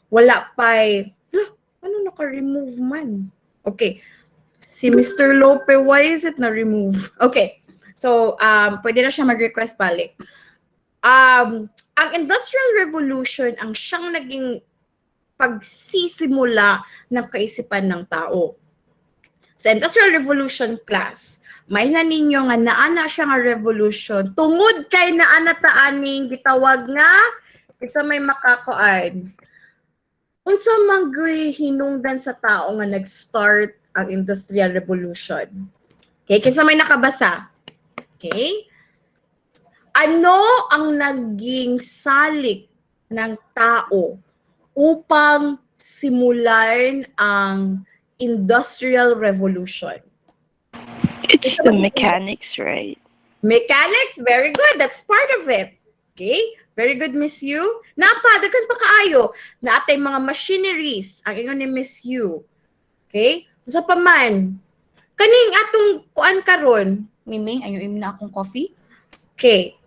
wala pa'y, ano naka-remove man? Okay. Si Mr. Lope, why is it na-remove? Okay. So, pwede na siya mag-request balik. Ang Industrial Revolution, ang siyang naging pagsisimula ng kaisipan ng tao. Sa Industrial Revolution class, may na ninyo nga naana siya nga revolution tungod kay naana ta aning gitawag nga isa may makakuan. Unsa man gyud hinungdan sa tao nga nag-start ang Industrial Revolution? Okay, kaysa may nakabasa. Okay? Ano ang naging salik ng tao upang simulan ang Industrial Revolution? It's the mechanics, right? Mechanics, very good. That's part of it. Okay? Very good, Miss Yu. Daghan pa kaayo na atay mga machineries ang ingon ni Miss Yu. Okay? Usa pa man. Kaning atong kuan karon, Miming, ayun na akong coffee. Okay.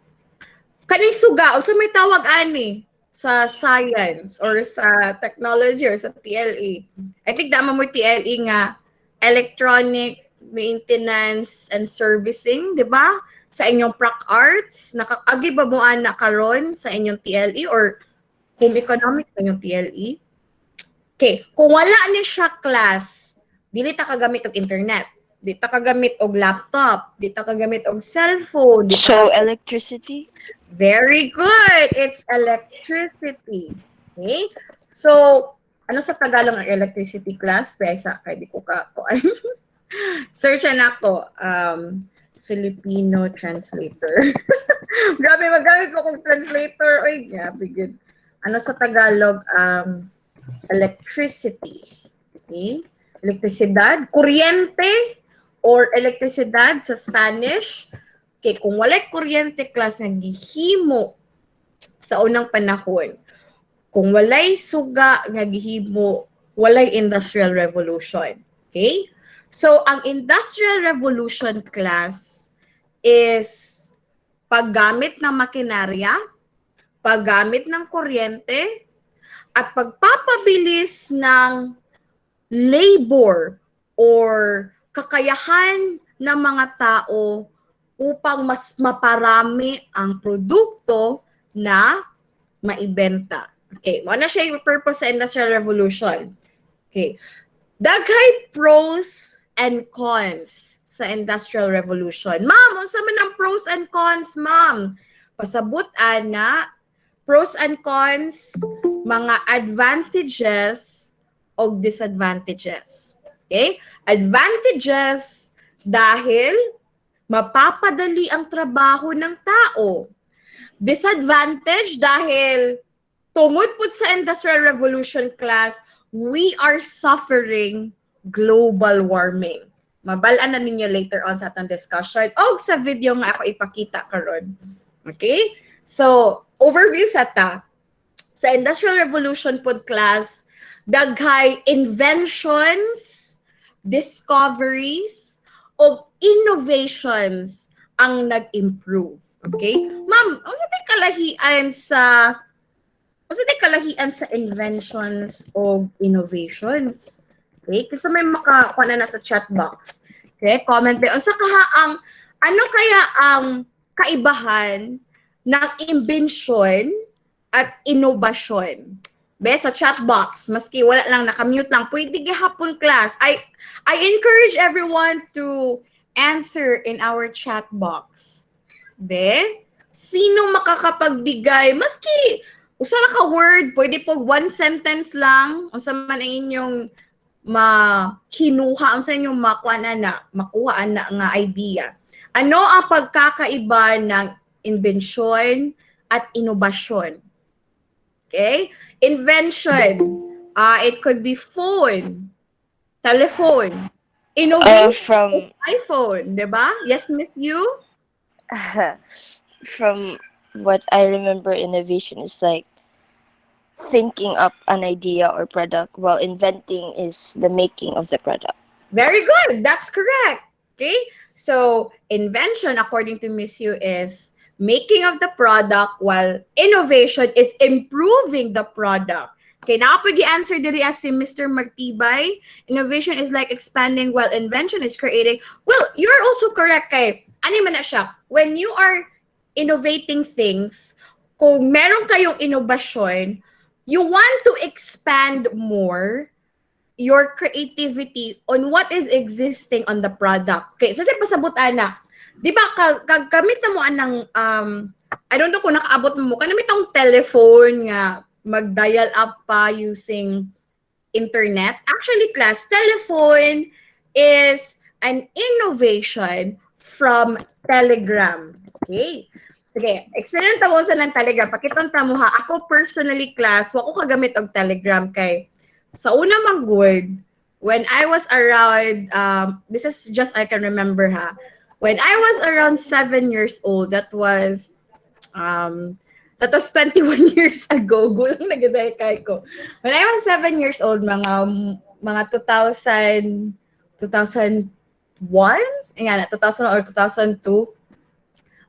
Kaning suga, unsa may tawag ani sa science or sa technology or sa TLE? I think dama mo TLE nga electronic maintenance and servicing, di ba? Sa inyong prac arts, nakakagi ba mo na karon sa inyong TLE or home economics sa inyong TLE? Okay, kung wala ni siya class, dili ta kagamit og internet, di ta kagamit og laptop, di ta kagamit og cellphone. So electricity? Very good. It's electricity. Okay? So, ano sa Tagalog ang electricity class? Pesa kay di ko ka search na ako. Filipino translator. Grabe, magamit ko kong translator. Oy, grabe, good. Ano sa Tagalog? Electricity. Okay? Elektrisidad. Kuryente or elektrisidad sa Spanish. Okay, kung walay kuryente class nga gihimo sa unang panahon, kung walay suga nga gihimo, walay Industrial Revolution. Okay? So, ang Industrial Revolution class is paggamit ng makinarya, paggamit ng kuryente, at pagpapabilis ng labor or kakayahan ng mga tao upang mas maparami ang produkto na maibenta. Okay, mo na siya yung purpose sa Industrial Revolution. Okay. Daghay pros and cons sa Industrial Revolution. Ma'am, unsa man ang pros and cons, ma'am? Pasabot-an na pros and cons, mga advantages o disadvantages. Okay? Advantages dahil mapapadali ang trabaho ng tao. Disadvantage dahil tungod po sa Industrial Revolution class, we are suffering global warming. Mabalaan na ninyo later on sa atong discussion o sa video nga ako ipakita karon. Okay? So, overview sa ta. Sa Industrial Revolution pod class, daghay inventions, discoveries, o innovations ang nag-improve. Okay? Ma'am, ano sa kalahian sa inventions o innovations? Okay? Kasi may makakuha na sa chat box. Okay? Comment din. O sa kahaang, ano kaya ang kaibahan ng imbensyon at inobasyon? Be, sa chat box, maski wala lang, nakamute lang, pwede gihapon class. I encourage everyone to answer in our chat box. Be, sino makakapagbigay, maski usa ra ka word, pwede po one sentence lang, unsa man ang inyong makinuha, unsa inyong makuha na nga idea. Ano ang pagkakaiba ng inbensyon at inobasyon? Okay? Invention. It could be phone, telephone. Innovation, From iPhone, diba? Yes, Miss Yu? from what I remember, innovation is like thinking up an idea or product, while inventing is the making of the product. Very good. That's correct. Okay? So, invention, according to Miss Yu, is making of the product, while innovation is improving the product. Okay, nakapag answer diri as si Mr. Magtibay. Innovation is like expanding while invention is creating. Well, you're also correct kay. Ano man na siya? When you are innovating things, kung meron kayong innovation, you want to expand more your creativity on what is existing on the product. Okay, so sa pasabot ana, di ba, kagamit na mo anang, I don't know kung nakaabot mo, kanamit ang telephone nga, mag-dial up pa using internet. Actually, class, telephone is an innovation from Telegram. Okay? Sige, explain mo sa ng Telegram. Pakitang mo ha. Ako personally, class, wako kagamit og Telegram kay sa una mag-word, when I was around, this is just I can remember ha. When I was around 7 years old, that was 21 years ago. Gulang nagdadayakay ko. When I was 7 years old, mga 2000, 2001? Nga na, 2000 or 2002.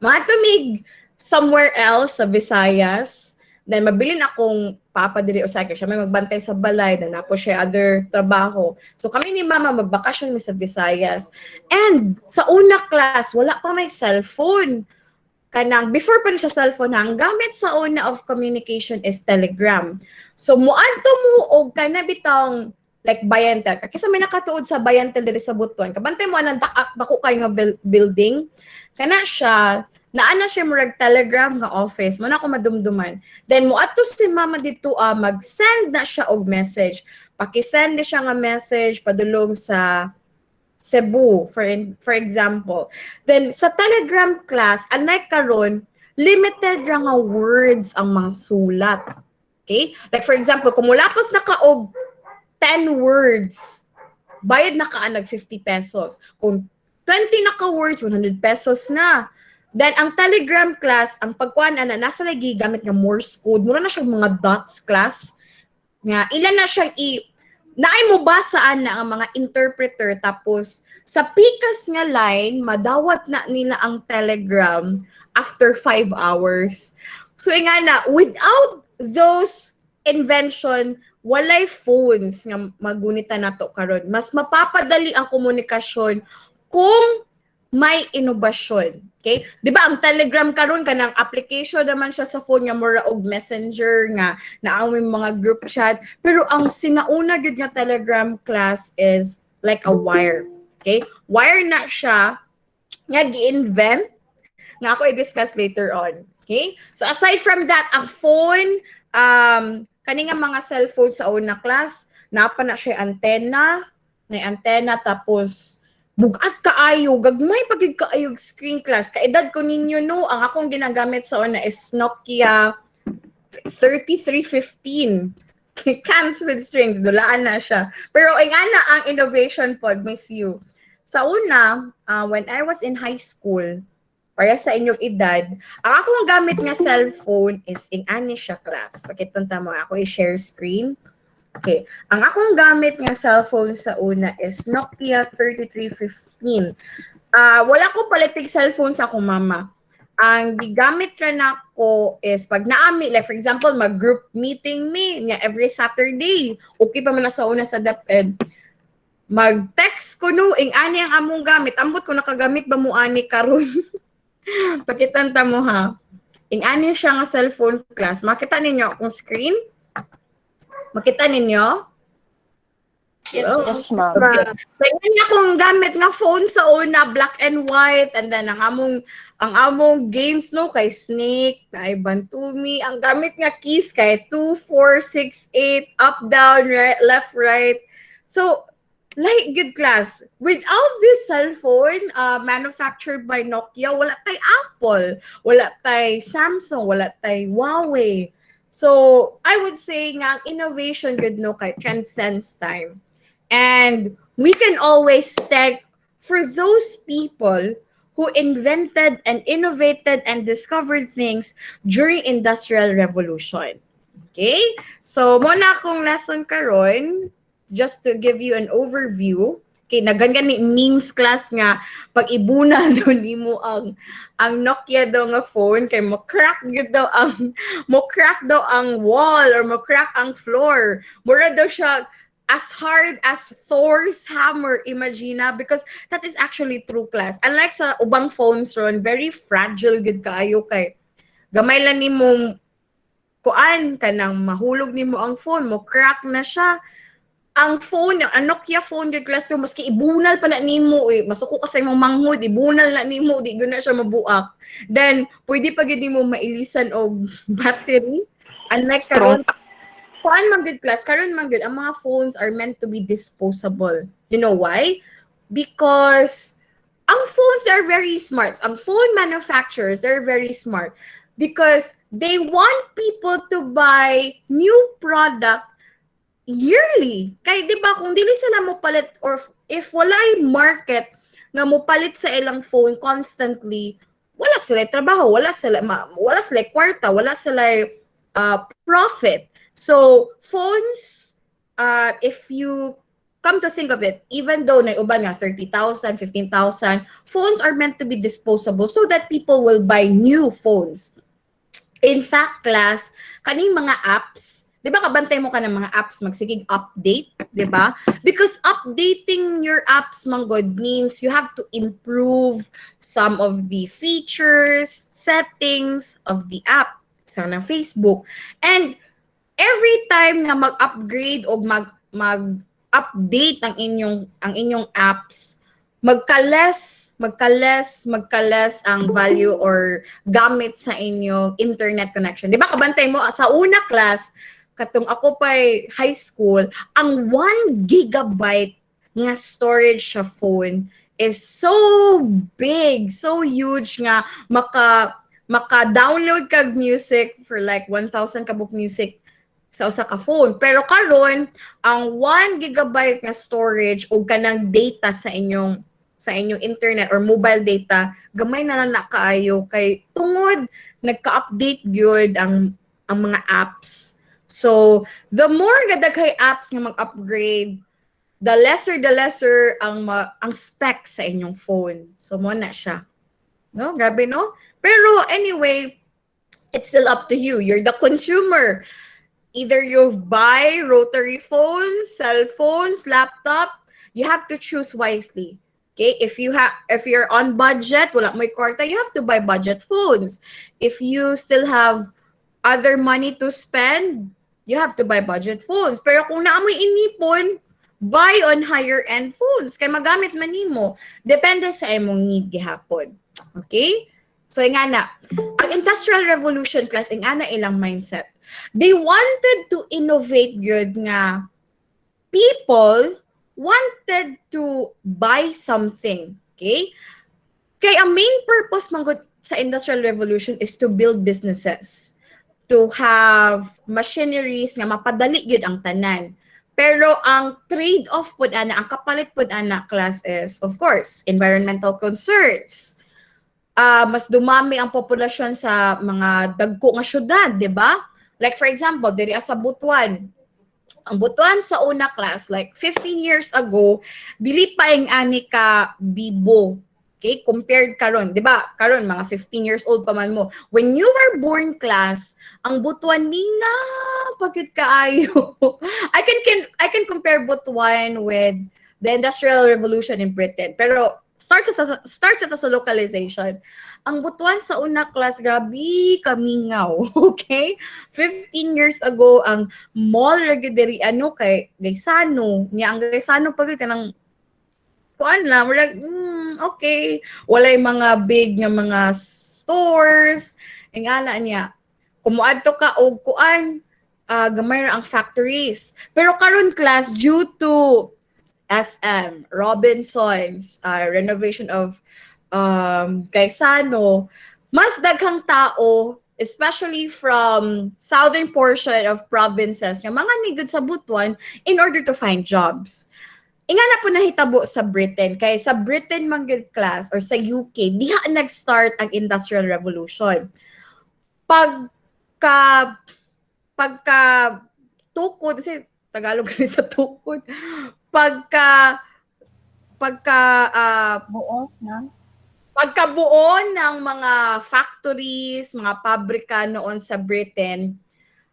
Mga tumig somewhere else sa Visayas. Then, mabilin akong papa diri Osaka. Siya may magbantay sa balay. Then, ako siya other trabaho. So, kami ni mama, magbakasyon mi sa Visayas. And, sa una class, wala pa may cellphone. Kanang, before pa rin siya cellphone, ang gamit sa una of communication is Telegram. So, muadto mo og kanabitang like Bayantel. Kasi may nakatuod sa Bayantel diri sa Butuan. Kabantay mo anang dako kayo nga building. Kana siya, naana siya murag Telegram nga office. Man ako madumduman. Then, muadto si mama dito, mag-send na siya og message. Paki-send siya nga message padulong sa Cebu, for example. Then, sa Telegram class, unlike karon, limited ra nga words ang mga sulat. Okay? Like, for example, kung mulapos na ka og 10 words, bayad na ka nag 50 pesos. Kung 20 na ka words, 100 pesos na. Then, ang Telegram class, ang pagkuhan na, nasa lagi gamit nga Morse code, muna na siya mga dots class. Nga, ilan na siyang naay mo basaan na ang mga interpreter tapos sa pikas nga line, madawat na nila ang Telegram after 5 hours. So, nga na, without those invention, walay phones nga magunita na to karon. Mas mapapadali ang komunikasyon kung may inobasyon. Okay? Di ba ang Telegram karon kanang application naman siya sa phone nga mura og messenger nga naaway mga group chat, pero ang sinauna gid nga Telegram class is like a wire. Okay? Wire na siya nga gi-invent nga ako i-discuss later on. Okay? So aside from that, ang phone, kani nga mga cellphone sa una class, napa na siya antenna, may antenna tapos bugat kaayo, gagmay pagig kaayog screen class. Kaedad ko ninyo no, ang akong ginagamit sa una is Nokia 3315. Cans with strings, dulaan na siya. Pero ingana ang innovation pod, Miss You. Sa una, when I was in high school, para sa inyong edad, ang akong gamit nga cellphone is ingani siya class. Pakitunta mo ako i-share screen. Okay. Ang akong gamit nga cellphone sa una is Nokia 3315. Wala ko palitig cellphone sa akong mama. Ang gigamit ra na ko is pag naami, like for example, mag-group meeting nga every Saturday. Okay pa man na sa una sa DepEd. Mag-text ko no, ani ang among gamit. Ambot ko nakagamit ba mo ani karon? Pakitanta mo ha. Ani siya nga cellphone class. Makita ninyo akong screen? Makita ninyo? Yes, yes ma'am. Tingnan akong gamit nga phone sa una, black and white, and then ang among games no kay Snake, kay Bantumi, ang gamit nga keys kay 2, 4, 6, 8, up, down, right, left, right. So, like good class. Without this cellphone manufactured by Nokia, wala tay Apple, wala tay Samsung, wala tay Huawei. So, I would say nga, innovation good no kay transcends time. And we can always thank for those people who invented and innovated and discovered things during Industrial Revolution. Okay? So, muna akong lesson karon, just to give you an overview. kay nagangan ni memes class nga pag ibuna daw nimo ang Nokia daw nga phone kay mo crack daw ang wall or mo crack ang floor. Mura daw siya as hard as Thor's hammer, imagine because that is actually true class. Unlike sa ubang phones ron, very fragile gid kaayo kay gamay lang nimo kuan kanang mahulog nimo ang phone mo crack na siya. Ang phone, ang Nokia phone yung class ko, maski ibunal pa na nimo, masuko ka sa imong manghod, ibunal na nimo, di na siya mabuak. Then, pwede pa gid nimo mailisan og battery. Unlike karon, kuan man good class, karon man good, ang mga phones are meant to be disposable. You know why? Because ang phones are very smart. Ang phone manufacturers, they're very smart because they want people to buy new product yearly. Kay di ba kung dili sila mo palit or if wala yung market nga mo palit sa ilang phone constantly, wala sila trabaho, wala sila kwarta, wala sila profit. So phones, if you come to think of it, even though na uban nga 30,000, 15,000, phones are meant to be disposable so that people will buy new phones. In fact, class, kaning mga apps, di ba kabantay mo ka ng mga apps magsigig update, di ba? Because updating your apps, manggod, means you have to improve some of the features, settings of the app sa ng Facebook. And every time na mag-upgrade o mag-update ang inyong apps, magka-less ang value or gamit sa inyong internet connection. Di ba kabantay mo sa una class, katong ako pa'y high school, ang 1 gigabyte nga storage sa phone is so big, so huge nga maka-download kag music for like 1,000 kabuk music sa usa ka phone. Pero karon ang 1 gigabyte nga storage o kanang data sa inyong internet or mobile data, gamay na lang kaayo kay tungod nagka-update gyud ang mga apps. So, the more gadaghay apps nga mag-upgrade, the lesser ang specs sa inyong phone. So, mo na siya. No? Grabe, no? Pero anyway, it's still up to you. You're the consumer. Either you buy rotary phones, cell phones, laptop, you have to choose wisely. Okay? If you're on budget, wala mo'y kwarta, you have to buy budget phones. If you still have other money to spend, you have to buy budget phones. Pero kung naamoy inipon, buy on higher-end phones. Kaya magamit man nimo. Depende sa imong need gihapon. Okay? So, nga na. Ang Industrial Revolution class, nga na ilang mindset. They wanted to innovate good nga people wanted to buy something. Okay? Kaya ang main purpose manggod sa Industrial Revolution is to build businesses, to have machineries nga mapadali gyud ang tanan. Pero ang trade-off pud ana, ang kapalit pud ana class is of course environmental concerns. Mas dumami ang populasyon sa mga dagko nga syudad, di ba? Like for example, diri sa Butuan. Ang Butuan sa una class, like 15 years ago, dili pa ang ani ka bibo. Okay, compared karon, 'di ba? Karon mga 15 years old pa man mo. When you were born class, ang Butuan ninga pagit kaayo. I can compare Butuan with the Industrial Revolution in Britain. Pero starts sa localization. Ang Butuan sa una class, grabe kamingaw. Okay? 15 years ago, ang mall diri ano kay Gaisano. Niya ang Gaisano pagit kanang kuan lang, okay. Walay mga big nga mga stores. Ang ana niya, kumuadto ka og kuan, gamay ra ang factories. Pero karon class, due to SM, Robinsons, renovation of Gaisano, mas daghang tao, especially from southern portion of provinces, nga mga nigud sa Butuan in order to find jobs. Inga na po nahitabo sa Britain, kaya sa Britain manggid class or sa UK, diha nag-start ang Industrial Revolution. Pagka tukod, kasi Tagalog rin sa tukod, pagka Buo na. pagkabuo ng mga factories, mga pabrika noon sa Britain,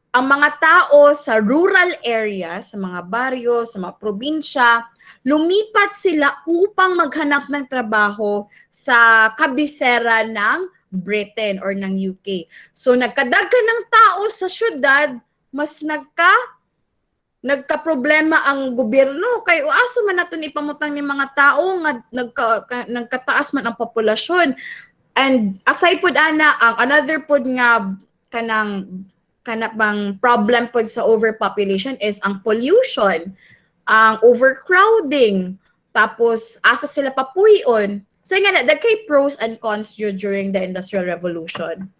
ang mga tao sa rural areas, sa mga baryo, sa mga probinsya, lumipat sila upang maghanap ng trabaho sa kabisera ng Britain or ng UK. So nagkadaghan ng tao sa syudad, mas nagka-problema ang gobyerno kay asa man naton ipamutang ni mga tao nga nagkataas man ang populasyon. And aside pud ana, ang another pud nga kanang problem pud sa overpopulation is ang pollution, ang overcrowding, tapos asa sila papuyon. So nga kay pros and cons during the Industrial Revolution.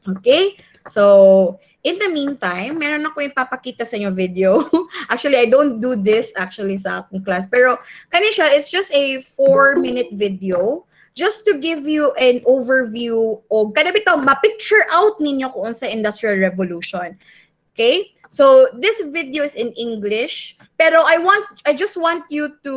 Okay? So, in the meantime, meron ako ipapakita sa inyo video. Actually, I don't do this actually sa aking class. Pero, kanisha, it's just a 4-minute video just to give you an overview o kada bitaw ma-picture out ninyo kung sa Industrial Revolution. Okay? So, this video is in English, pero I just want you to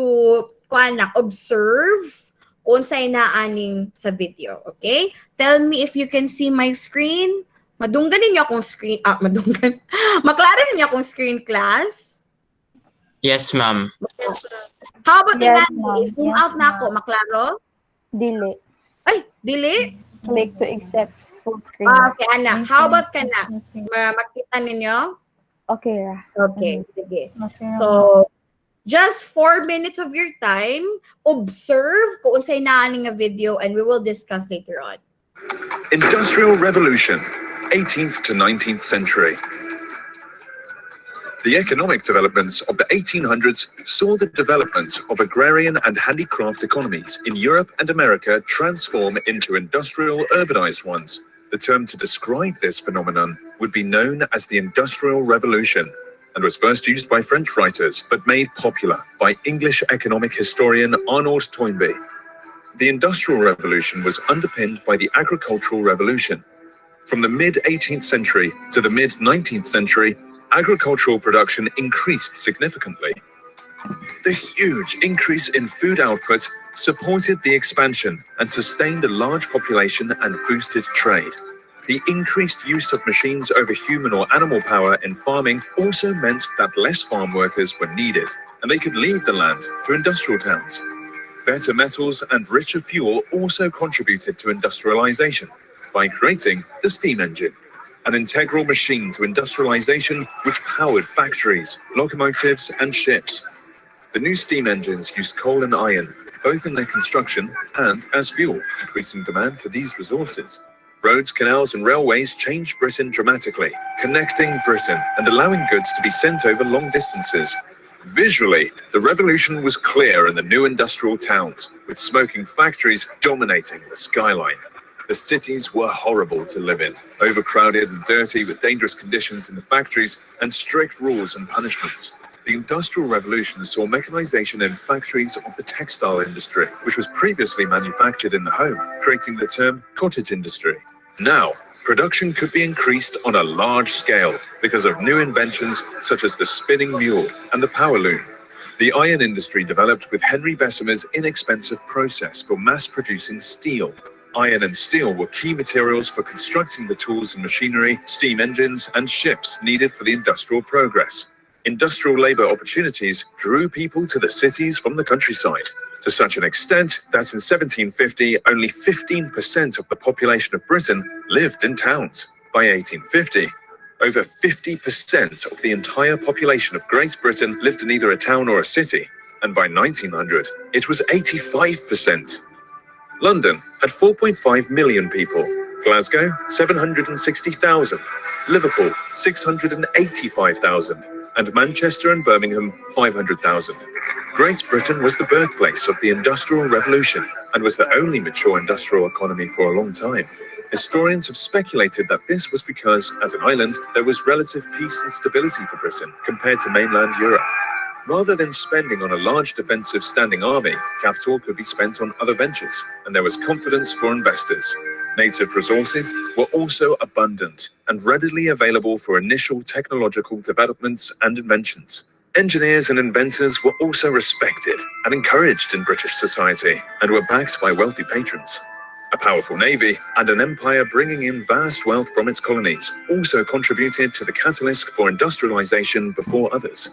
observe kung sa inaaning sa video. Okay? Tell me if you can see my screen. Madunggan ninyo akong screen. Madunggan. Maklaro ninyo akong screen, class? Yes, ma'am. How about Yes, Emmanuel? ma'am. Zoom Yes, out na ma'am. ako. Maklaro? Dili. Ay, dili? Click to accept full screen. Okay, Ana. How about ka na? Makita ninyo? Okay ra. Okay, sige. Okay. So, just 4 minutes of your time, observe kung unsay naaning nga video and we will discuss later on. Industrial Revolution, 18th to 19th century. The economic developments of the 1800s saw the development of agrarian and handicraft economies in Europe and America transform into industrial urbanized ones. The term to describe this phenomenon would be known as the Industrial Revolution and was first used by French writers but made popular by English economic historian Arnold Toynbee. The Industrial Revolution was underpinned by the Agricultural Revolution. From the mid-18th century to the mid-19th century, agricultural production increased significantly. The huge increase in food output supported the expansion and sustained a large population and boosted trade. The increased use of machines over human or animal power in farming also meant that less farm workers were needed, and they could leave the land to industrial towns. Better metals and richer fuel also contributed to industrialization by creating the steam engine, an integral machine to industrialization which powered factories, locomotives, and ships. The new steam engines used coal and iron, both in their construction and as fuel, increasing demand for these resources. Roads, canals, and railways changed Britain dramatically, connecting Britain and allowing goods to be sent over long distances. Visually, the revolution was clear in the new industrial towns, with smoking factories dominating the skyline. The cities were horrible to live in, overcrowded and dirty with dangerous conditions in the factories and strict rules and punishments. The Industrial Revolution saw mechanization in factories of the textile industry, which was previously manufactured in the home, creating the term cottage industry. Now, production could be increased on a large scale because of new inventions such as the spinning mule and the power loom. The iron industry developed with Henry Bessemer's inexpensive process for mass-producing steel. Iron and steel were key materials for constructing the tools and machinery, steam engines, and ships needed for the industrial progress. Industrial labor opportunities drew people to the cities from the countryside, to such an extent that in 1750, only 15% of the population of Britain lived in towns. By 1850, over 50% of the entire population of Great Britain lived in either a town or a city, and by 1900, it was 85%. London had 4.5 million people, Glasgow 760,000, Liverpool 685,000, and Manchester and Birmingham 500,000. Great Britain was the birthplace of the Industrial Revolution and was the only mature industrial economy for a long time. Historians have speculated that this was because, as an island, there was relative peace and stability for Britain compared to mainland Europe. Rather than spending on a large defensive standing army, capital could be spent on other ventures, and there was confidence for investors. Native resources were also abundant and readily available for initial technological developments and inventions. Engineers and inventors were also respected and encouraged in British society and were backed by wealthy patrons. A powerful navy and an empire bringing in vast wealth from its colonies also contributed to the catalyst for industrialization before others.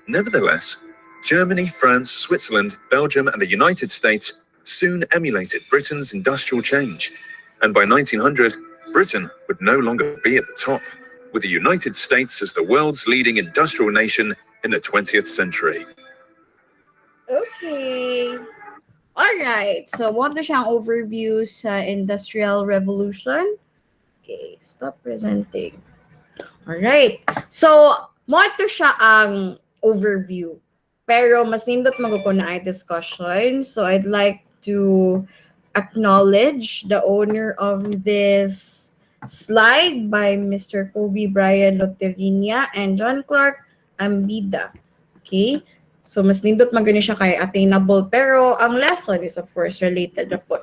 Nevertheless, Germany, France, Switzerland, Belgium, and the United States soon emulated Britain's industrial change. And by 1900, Britain would no longer be at the top, with the United States as the world's leading industrial nation in the 20th century. Okay. Alright. So, mo na siyang overview sa Industrial Revolution. Okay. Stop presenting. Alright. So, mo ito siya ang overview. Pero, mas nindot magko na ay discussion. So, I'd like to acknowledge the owner of this slide by Mr. Kobe Brian Loterinia and John Clark Ambida. Okay? So, mas nindot magano siya kay attainable. Pero, ang lesson is of course related na po.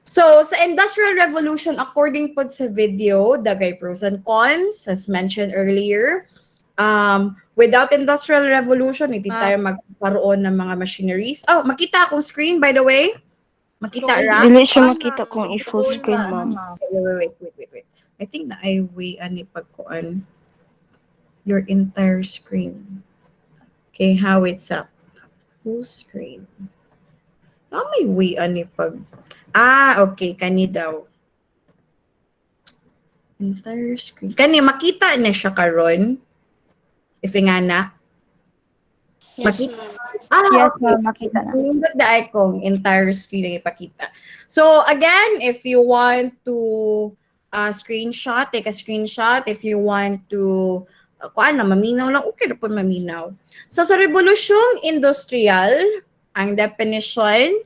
So, sa Industrial Revolution, according po sa video, dagay pros and cons, as mentioned earlier. Without Industrial Revolution, hindi tayo magkaroon ng mga machineries. Oh, makita akong screen, by the way. Makita, Ra? Dili siya makita kung i-full screen, ma'am. Wait. I think na I way ani pagkuan your entire screen. Okay, how it's up. Full screen. Na may way ani pag. Okay, kani daw. Entire screen. Kani makita na siya karon. If nga na. Yes, Makita. ma'am. Yes, Okay. ma'am, makita na. Nindot na ikong entire screen na ipakita. So, again, if you want to screenshot, take a screenshot. If you want to, maminaw lang, okay na po maminaw. So, sa Rebolusyong Industrial, ang definition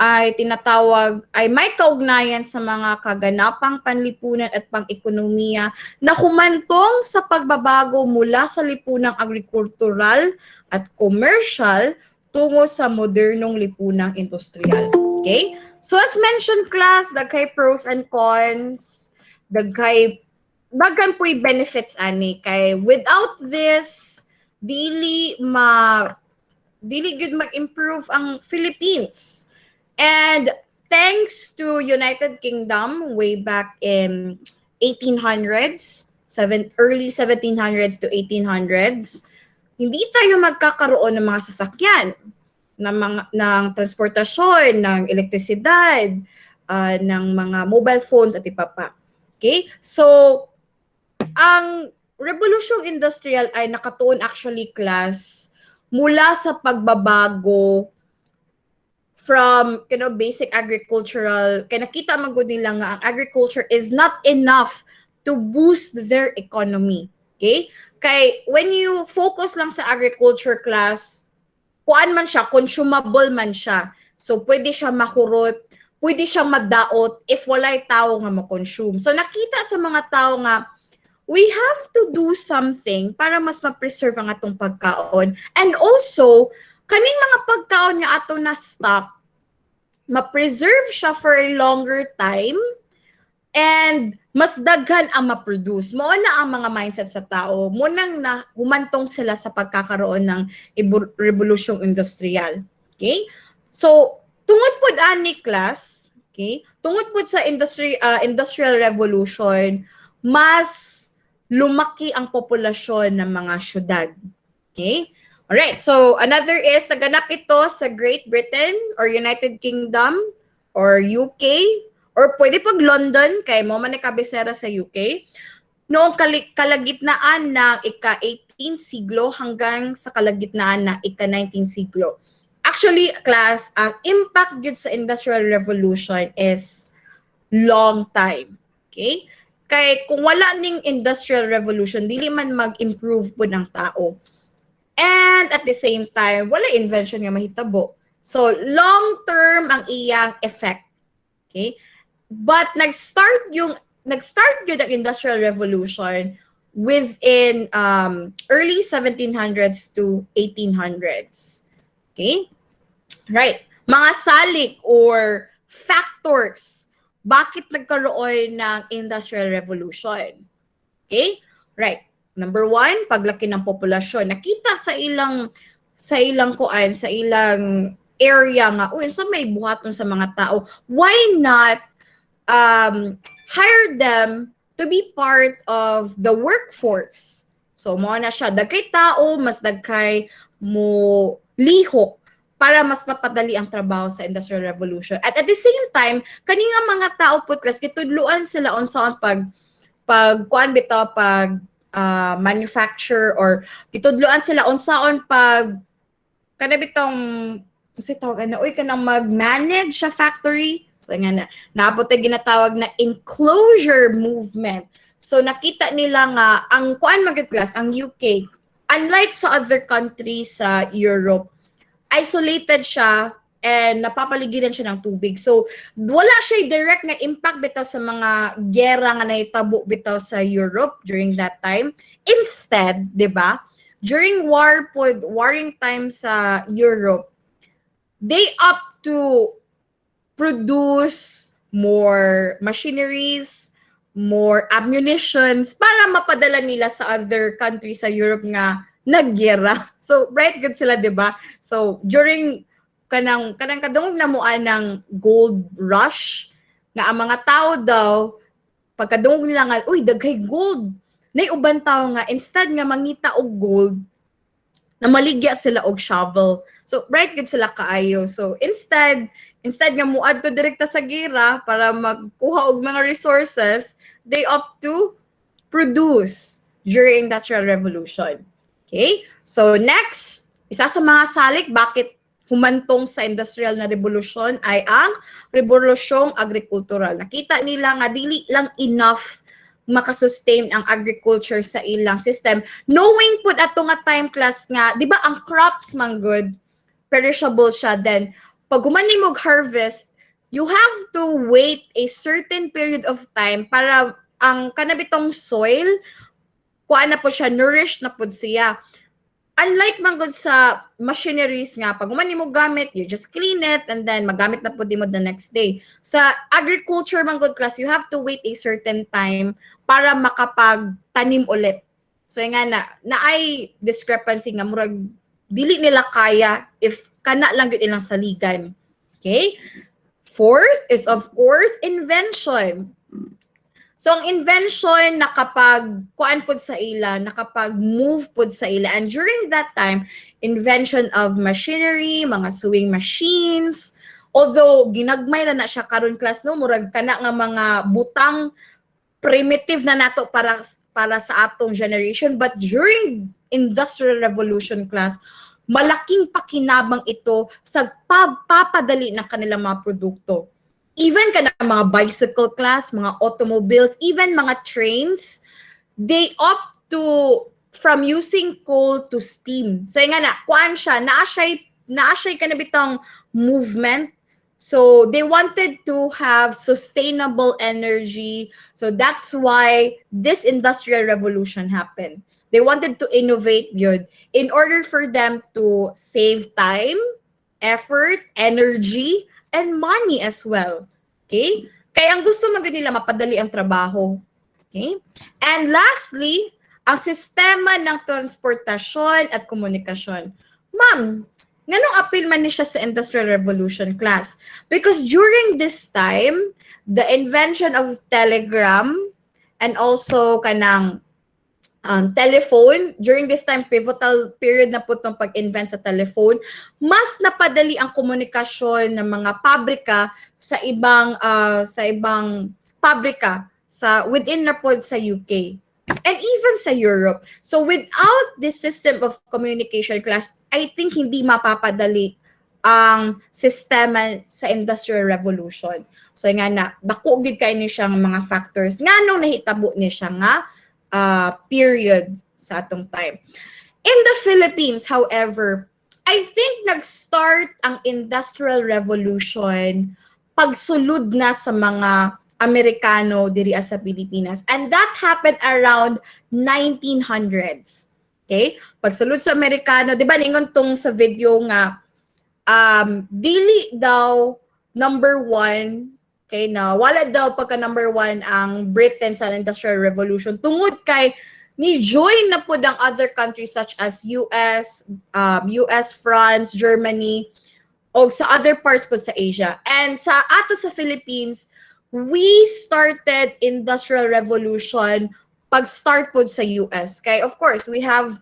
ay tinatawag, ay may kaugnayan sa mga kaganapang panlipunan at pang-ekonomiya na humantong sa pagbabago mula sa lipunang agrikultural at commercial tungo sa modernong lipunang industrial. Okay? So as mentioned class, daghay pros and cons, daghan po'y benefits ani kay without this dili good mag-improve ang Philippines. And thanks to United Kingdom way back in 1800s, early 1700s to 1800s, hindi tayo magkakaroon ng mga sasakyan, ng transportasyon, ng elektrisidad, ng mga mobile phones at iba pa. Okay? So, ang Rebolusyong Industrial ay nakatuon actually class mula sa pagbabago from basic agricultural, kaya nakita magod nila nga ang agriculture is not enough to boost their economy. Okay? Kay when you focus lang sa agriculture class, kuan man siya, consumable man siya. So pwede siya mahurot, pwede siyang madaot if walay tao nga ma-consume. So nakita sa mga tao nga we have to do something para mas ma-preserve ang atong pagkaon. And also, kaning mga pagkaon nga ato na stock, ma-preserve siya for a longer time and mas daghan ang ma-produce. Mao na ang mga mindset sa tao. Munang na humantong sila sa pagkakaroon ng Rebolusyong Industrial. Okay? So, tungod pod ani class, okay? Tungod pod sa Industrial Revolution, mas lumaki ang populasyon ng mga syudad. Okay? Alright, so another is, naganap ito sa Great Britain or United Kingdom or UK or pwede pag London, kay mo man kabisera sa UK, noong kalagitnaan ng ika-18 siglo hanggang sa kalagitnaan ng ika-19 siglo. Actually, class, ang impact yun sa Industrial Revolution is long time. Okay? Kay kung wala ning Industrial Revolution, dili man mag-improve po ng tao. And at the same time, wala invention nga mahitabo. So, long-term ang iyang effect. Okay? But nag-start yun ang Industrial Revolution within early 1700s to 1800s. Okay? Right. Mga salik or factors bakit nagkaroon ng Industrial Revolution. Okay? Right. Number one, paglaki ng populasyon. Nakita sa ilang kuan, sa ilang area nga, sa may buhaton sa mga tao. Why not hire them to be part of the workforce? So, mo na siya. Dagkay tao, mas dagkay mo lihok para mas mapadali ang trabaho sa Industrial Revolution. At the same time, kaninga mga tao po, kitudluan sila unsaon kuan bitaw manufacture, or kitudluan sila unsaon kanabitong kasi tawag kanang mag-manage sa factory. So nga naabot ginatawag na enclosure movement. So nakita nila nga ang kuan magid-class ang UK, unlike sa other countries sa Europe, isolated siya and napapaligiran siya ng tubig. So wala siya direct na impact bitaw sa mga gera nga nahitabo bitaw sa Europe during that time. Instead, 'di ba? During warring time sa Europe, they opt to produce more machineries, more ammunitions para mapadala nila sa other countries sa Europe nga naggera. So right good sila, 'di ba? So during kanang kadungog namuan ng gold rush nga ang mga tao daw pagkadungog nila nga daghay gold, nay uban tao nga instead nga mangita og gold na maligya sila og shovel. So right good sila kaayo. So instead nga muadto direkta sa gera para magkuha og mga resources, they opt to produce during Industrial Revolution. Okay? So next, isa sa mga salik bakit humantong sa industrial na revolusyon ay ang rebolusyong agrikultural. Nakita nila nga dili lang enough makasustain ang agriculture sa ilang system. Knowing pud ato nga time class nga, di ba ang crops man good, perishable siya. Then, pag humani mo harvest, you have to wait a certain period of time para ang kanabitong soil, kuan na po siya, nourished na po siya. Unlike man good sa machineries nga, pag humani mo gamit, you just clean it and then magamit na po di mo the next day. Sa agriculture man good class, you have to wait a certain time para makapagtanim ulit. So nga na ay discrepancy nga murag dili nila kaya if kana lang gyud ilang saligan. Okay? Fourth is of course invention. So ang invention nakapag-kuan pod sa ila, nakapag-move pod sa ila. And during that time, invention of machinery, mga sewing machines, although ginagmay na siya karon class no, murag kana nga mga butang primitive na nato para sa atong generation, but during Industrial Revolution class, malaking pakinabang ito sa pagpapadali ng kanilang mga produkto. Even kana mga bicycle class, mga automobiles, even mga trains, they opt to from using coal to steam. So nga kuan siya, naa siya kanabitang movement. So they wanted to have sustainable energy. So that's why this industrial revolution happened. They wanted to innovate yun in order for them to save time, effort, energy, and money as well. Okay? Kaya ang gusto man nila mapadali ang trabaho. Okay? And lastly, ang sistema ng transportasyon at komunikasyon. Ma'am, nganong appeal man ni siya sa Industrial Revolution class? Because during this time, the invention of telegram and also kanang telephone, during this time, pivotal period na po itong pag-invent sa telephone, mas napadali ang komunikasyon ng mga pabrika sa ibang pabrika within na po sa UK and even sa Europe. So without this system of communication class, I think hindi mapapadali ang sistema sa Industrial Revolution. So nga dako gid kay ni siyang mga factors nganong nahitabo ni siya nga period sa atong time. In the Philippines, however, I think nag-start ang Industrial Revolution pagsulod na sa mga Amerikano diri sa Pilipinas. And that happened around 1900s. Okay? Pagsulod sa Amerikano, di ba ningon tong sa video nga, dili daw number one, okay, na wala daw pagka number one ang Britain sa Industrial Revolution tungod kay ni join na po ang other countries such as US, France, Germany, o sa other parts po sa Asia. And sa ato sa Philippines, we started Industrial Revolution pag-start po sa US. Kaya of course, we have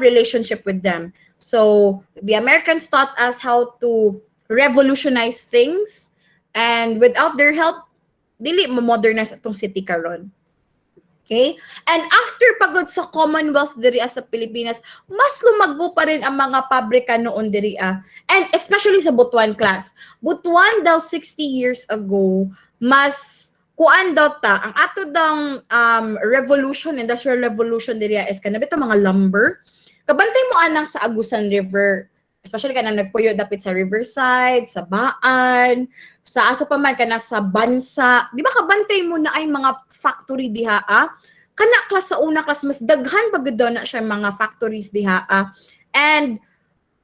relationship with them. So, the Americans taught us how to revolutionize things, and without their help, dili mo-modernize atong city karon. Okay? And after pagod sa Commonwealth diri sa Pilipinas, mas lumago pa rin ang mga pabrika noon diri. And especially sa Butuan class. Butuan daw 60 years ago, mas kuan daw ta, ang ato dang industrial revolution diri is kanabit ang mga lumber. Kabantay mo anang sa Agusan River, especially kanang nagpuyo dapit sa Riverside, sa Baan, sa asa pa man kanang sa Bansa. Di ba kabantay mo na ay mga factory diha? Kana class sa una class mas daghan pagud daw na siya mga factories diha. And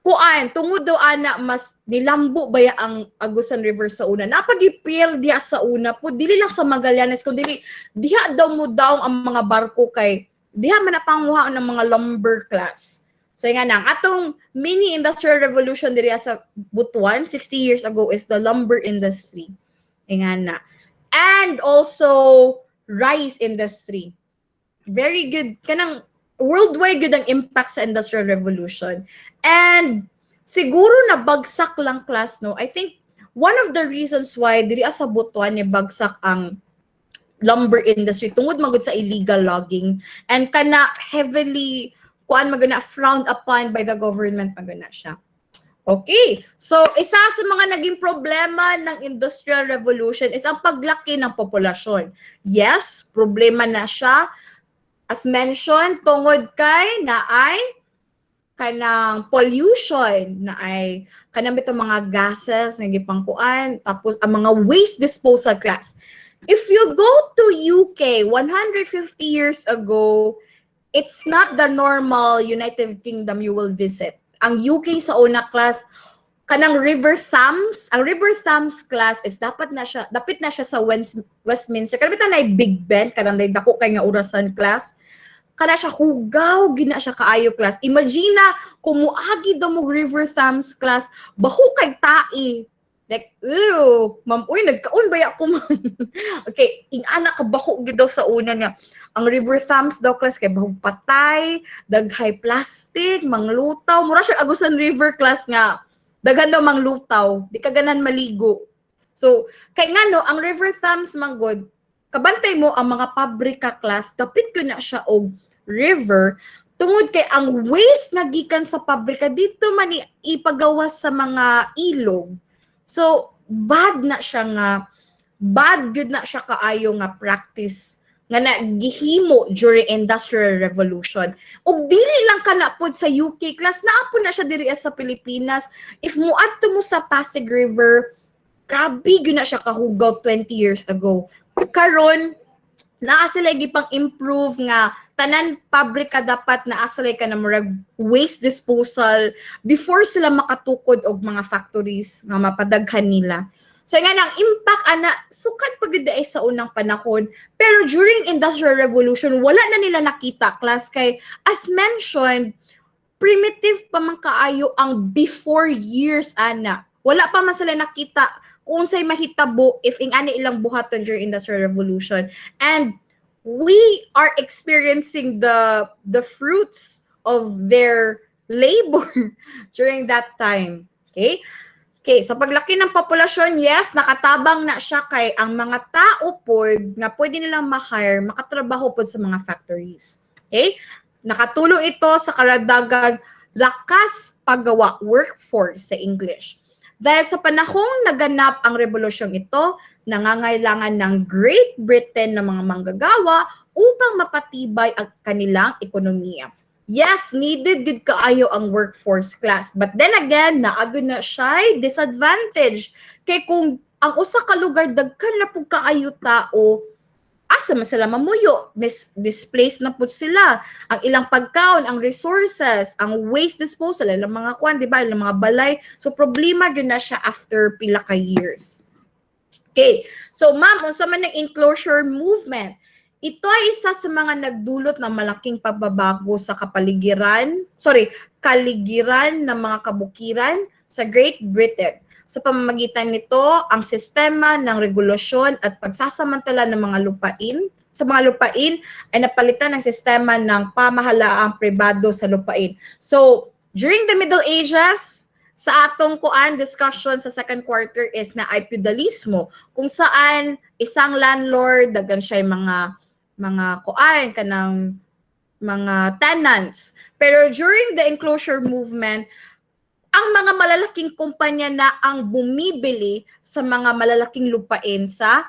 kuan tungod daw ana mas nilambo baya ang Agusan River sa una. Napagipil diha sa una po dili lang sa Magallanes kundi diha daw mo daw ang mga barko kay diha man napanguha ng mga lumber class. So nga nang atong mini industrial revolution diri sa Butuan 60 years ago is the lumber industry. Nga na. And also rice industry. Very good. Kanang worldwide good ang impact sa industrial revolution. And siguro na bagsak lang class, no? I think one of the reasons why diri sa Butuan ni bagsak ang lumber industry tungod magud sa illegal logging and kana heavily magana frowned upon by the government magana siya. Okay. So isa sa mga naging problema ng industrial revolution is ang paglaki ng populasyon. Yes, problema na siya. As mentioned, tungod kay na ay kanang pollution, na ay kanang bitong mga gases nga gipangkuan, tapos ang mga waste disposal class. If you go to UK 150 years ago, it's not the normal United Kingdom you will visit. Ang UK sa una class, kanang River Thames, ang River Thames class is dapit na siya sa Westminster. Kanang bitaw na Big Ben, kanang dako kay nga orasan class. Kana siya hugaw, gina siya kaayo class. Imagine na kung muagi daw mo River Thames class, baho kay tai. Like, ew, ma'am, uy, nagkaon ba ako, ma'am? Okay, ing-anak ka baho daw sa una niya. Ang River Thames daw class kay bahog patay, daghay plastic, manglutaw. Mura siya Agusan River class nga. Daghan daw manglutaw, di ka ganan maligo. So, kay nga no, ang River Thames manggod, kabantay mo ang mga pabrika class, tapit ko na siya og river, tungod kay ang waste nga gikan sa pabrika dito man ipagawas sa mga ilog. So, bad good na siya kaayo nga practice nga nagihimo during Industrial Revolution. Ug dili lang kana pod sa UK class, naapo na siya diri sa Pilipinas. If muadto mo sa Pasig River, grabe gyud na siya kahugaw 20 years ago. Karon naa sila gipang improve nga tanan pabrika dapat naa sila ka na murag waste disposal before sila makatukod og mga factories nga mapadaghan nila. So nga nang impact ana sukat pagud ay sa unang panahon, pero during Industrial Revolution wala na nila nakita class kay as mentioned primitive pa man kaayo ang before years ana. Wala pa man sila nakita kung say mahitabo if ingani ilang buhaton during Industrial Revolution. And we are experiencing the fruits of their labor during that time. Okay? Okay, sa paglaki ng populasyon, yes, nakatabang na siya kay ang mga tao pod nga pwede nilang ma-hire, makatrabaho pod sa mga factories. Okay? Nakatulong ito sa karagdagang lakas paggawa, workforce sa English. Dahil sa panahong naganap ang revolusyong ito, nangangailangan ng Great Britain ng mga manggagawa upang mapatibay ang kanilang ekonomiya. Yes, needed good kaayo ang workforce class. But then again, naagod na siya disadvantage. Kay kung ang usa ka lugar daghan na pug kaayo tao, asa man sila mamuyo, displaced na pud sila. Ang ilang pagkaon, ang resources, ang waste disposal, ilang mga kwan, di ba, ilang mga balay. So problema gyud na siya after pila ka years. Okay. So ma'am, unsa man ang enclosure movement? ito ay isa sa mga nagdulot ng malaking pagbabago sa kaligiran ng mga kabukiran sa Great Britain. Sa pamamagitan nito, ang sistema ng regulasyon at pagsasamantala ng mga lupain ay napalitan ng sistema ng pamahalaang pribado sa lupain. So, during the Middle Ages, sa atong discussion sa second quarter is na ay feudalismo, kung saan isang landlord, dagan siya yung mga kanang mga tenants. Pero during the enclosure movement, ang mga malalaking kumpanya na ang bumibili sa mga malalaking lupain sa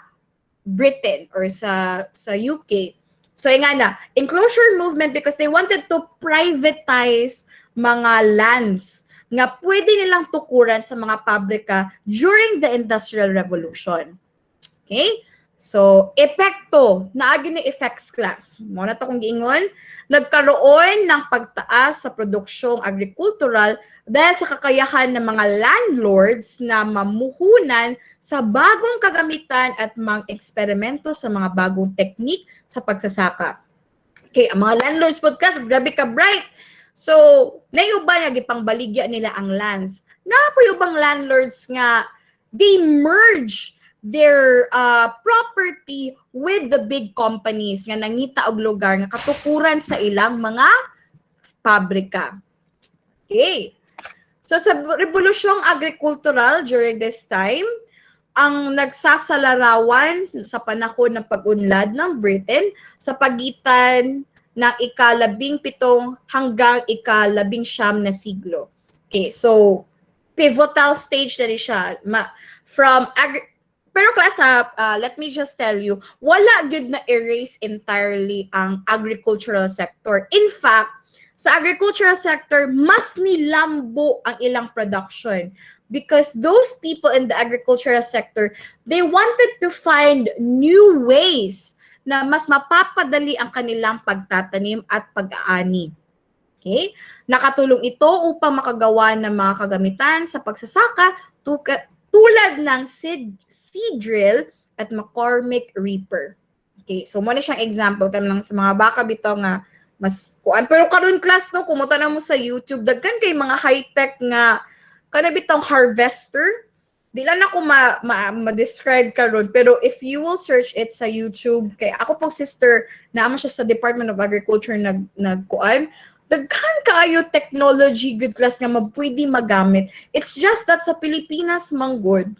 Britain or sa UK. So nga na, enclosure movement because they wanted to privatize mga lands nga pwede nilang tukuran sa mga pabrika during the Industrial Revolution. Okay? So, epekto, naagi na effects class. Muna to kung giingon, nagkaroon ng pagtaas sa produksyong agricultural dahil sa kakayahan ng mga landlords na mamuhunan sa bagong kagamitan at mga eksperimento sa mga bagong teknik sa pagsasaka. Okay, ang mga landlords podcast, grabe ka bright. So, nayuba nga gipangbaligya nila ang lands. Napayubang landlords nga they merge their property with the big companies nga nangita og lugar nga katukuran sa ilang mga pabrika. Okay. So sa Rebolusyong Agricultural during this time, ang nagsasalarawan sa panahon ng pag-unlad ng Britain sa pagitan ng ika-17 hanggang ika-19 na siglo. Okay, so pivotal stage na rin siya. Pero class, let me just tell you, wala good na erase entirely ang agricultural sector. In fact, sa agricultural sector, mas nilambo ang ilang production because those people in the agricultural sector, they wanted to find new ways na mas mapapadali ang kanilang pagtatanim at pag-aani. Okay? Nakatulong ito upang makagawa ng mga kagamitan sa pagsasaka tulad ng seed drill at McCormick Reaper. Okay, so muna siyang example kami lang sa mga baka bitaw nga mas kuan. Pero karon class no, kumuta na mo sa YouTube, daghan kay mga high-tech nga kana bitong harvester. Di lang ako ma-describe karon, pero if you will search it sa YouTube, kay ako pong sister na ama siya sa Department of Agriculture nagkuan, daghan kaayo technology good class nga mapwede magamit. It's just that sa Pilipinas manggod,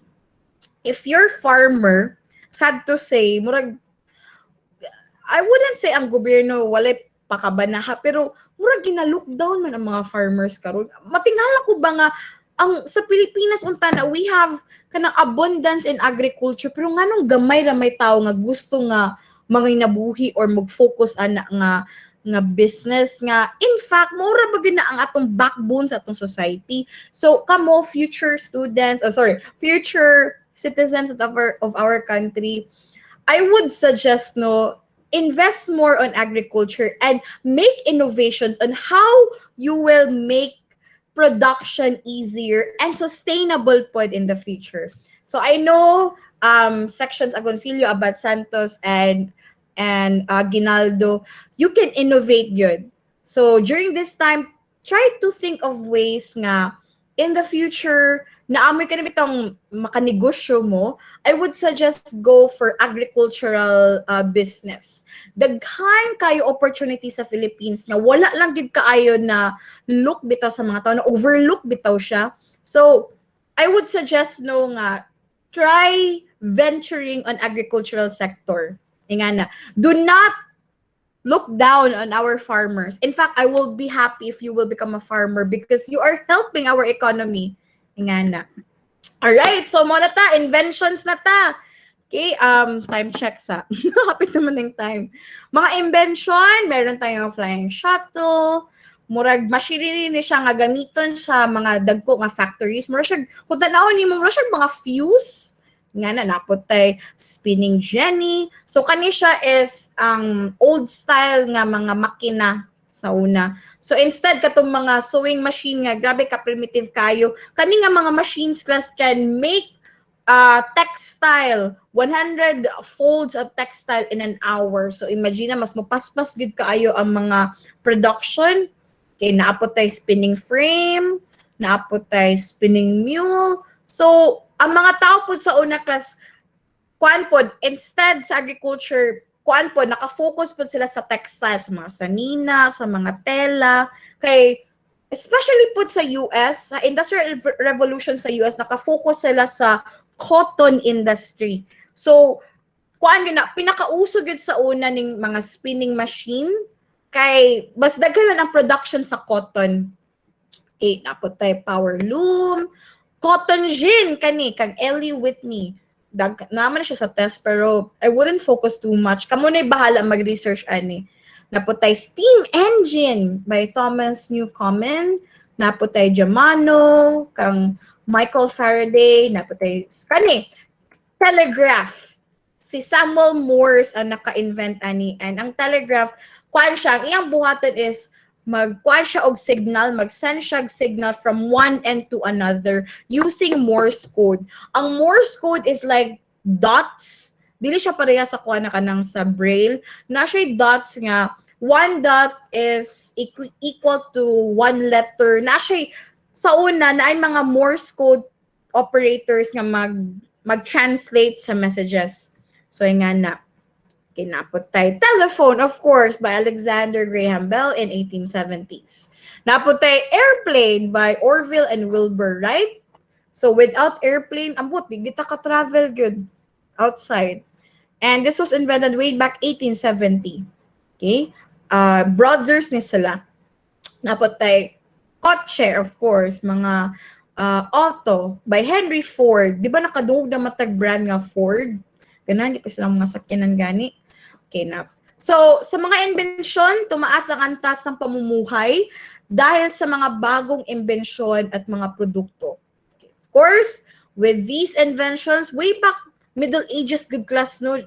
if you're farmer, sad to say, murag I wouldn't say ang gobyerno wala pakabanaha, pero murag gina-lockdown man ang mga farmers karon. Matingala ko ba nga ang sa Pilipinas unta na we have kanang abundance in agriculture, pero nganong gamay ra may tao nga gusto nga manginabuhi or mag-focus ana nga business nga in fact mura ba gyud na ang atong backbone sa atong society. So kamo future citizens of our country, I would suggest invest more on agriculture and make innovations on how you will make production easier and sustainable pod in the future. So I know sections Agoncillo, Abad Santos, and Ginaldo, you can innovate yun. So during this time, try to think of ways nga in the future na amoy ka na bitong makanegosyo mo, I would suggest go for agricultural business. Daghan kayo opportunity sa Philippines na wala lang gid kaayo na look bitaw sa mga tao, na overlook bitaw siya. So I would suggest nga try venturing on agricultural sector. Ingana, do not look down on our farmers. In fact, I will be happy if you will become a farmer because you are helping our economy. Ingana. Alright, so muna ta, inventions na ta. Okay, time check sa. Kapit naman ng time. Mga invention, meron tayong flying shuttle, murag machinery ni siya nga gamiton sa mga dagko nga factories. Mura siya, kung tanawin ni mo, mura siya mga fuse, nga na napotay spinning jenny. So kani siya is ang old style nga mga makina sa una. So instead katong mga sewing machine nga grabe ka primitive kayo, kani nga mga machines class can make textile, 100 folds of textile in an hour. So imagine na mas mapaspas gid kaayo ang mga production. Okay, naapot tayo spinning frame, naapot tayo spinning mule. So ang mga tao po sa una class, kuan po, instead sa agriculture, kuan po, nakafocus po sila sa textile, sa mga sanina, sa mga tela. Kay especially po sa US, sa Industrial Revolution sa US, nakafocus sila sa cotton industry. So, kuan yun na, pinakausog yun sa una ng mga spinning machine, kay mas daghan ang production sa cotton. Okay, napot tayo power loom, cotton gin, kani, kag Ellie Whitney. Naman siya sa test, pero I wouldn't focus too much. Kamu na'y bahala mag-research, ani. Napot tayo steam engine by Thomas Newcomen. Napot tayo Germano, kang Michael Faraday. Napot tayo, kani, telegraph. Si Samuel Morse ang naka-invent, ani. And ang telegraph, kuan siya, ang iyang buhaton is magkuan siya og signal, mag-send siya og signal from one end to another using Morse code. Ang Morse code is like dots. Dili siya pareha sa kuan na kanang sa Braille. Na siya dots nga, one dot is equal to one letter. Na siya sa una na ay mga Morse code operators nga mag-translate sa messages. So nga na. Kinapot tayo. Telephone, of course, by Alexander Graham Bell in 1870s. Napot tayo airplane by Orville and Wilbur Wright. So without airplane, ambot, di kita ka-travel good outside. And this was invented way back 1870. Okay? Brothers ni sila. Napot tayo kotse, of course, mga auto by Henry Ford. Di ba nakadungog na matag brand nga Ford? Ganan, di ko silang mga sakyanan gani. Okay na. So, sa mga imbensyon, tumaas ang antas ng pamumuhay dahil sa mga bagong imbensyon at mga produkto. Okay. Of course, with these inventions, way back Middle Ages, good class, no,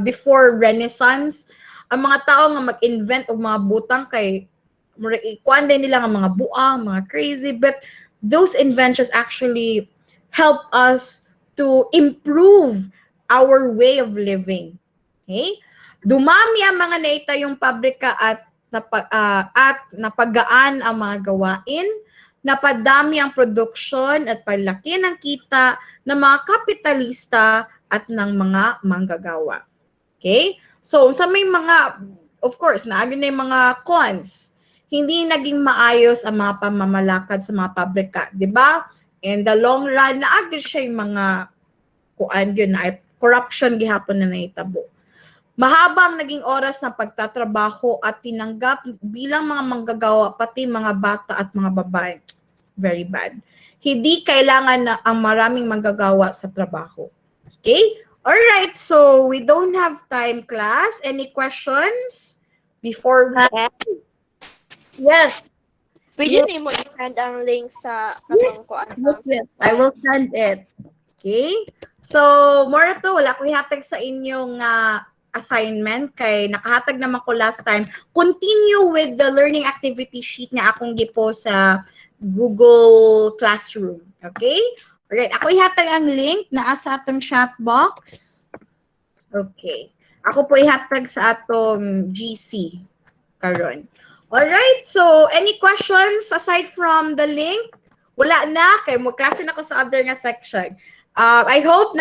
before Renaissance, ang mga tao nga mag-invent og mga butang kay ikuan din nila nga mga buang, mga crazy, but those inventions actually help us to improve our way of living. Okay? Dumami ang mga naitayong pabrika at napagaan ang mga gawain, napadami ang produksyon at palaki ng kita ng mga kapitalista at ng mga manggagawa. Okay? So, sa may mga, of course, naagin na yung mga cons, hindi naging maayos ang mga pamamalakad sa mga pabrika. Diba? In the long run, naagin siya yung mga kuan yun na corruption gihapon na naitabo. Mahaba ang naging oras ng pagtatrabaho at tinanggap bilang mga manggagawa, pati mga bata at mga babae. Very bad. Hindi kailangan na ang maraming manggagawa sa trabaho. Okay? Alright, so we don't have time, class. Any questions before we end? Yes. Pwede mo i-send ang link sa Yes. Yes, I will send it. Okay? So, more to, wala ko ihatag sa inyong assignment kay nakahatag naman ko last time. Continue with the learning activity sheet nga akong gipo sa Google Classroom. Okay? Alright, ako ihatag ang link na sa atong chat box. Okay. Ako po ihatag sa atong GC karon. Alright, so any questions aside from the link? Wala na, kay mo klase na ko sa other nga section. I hope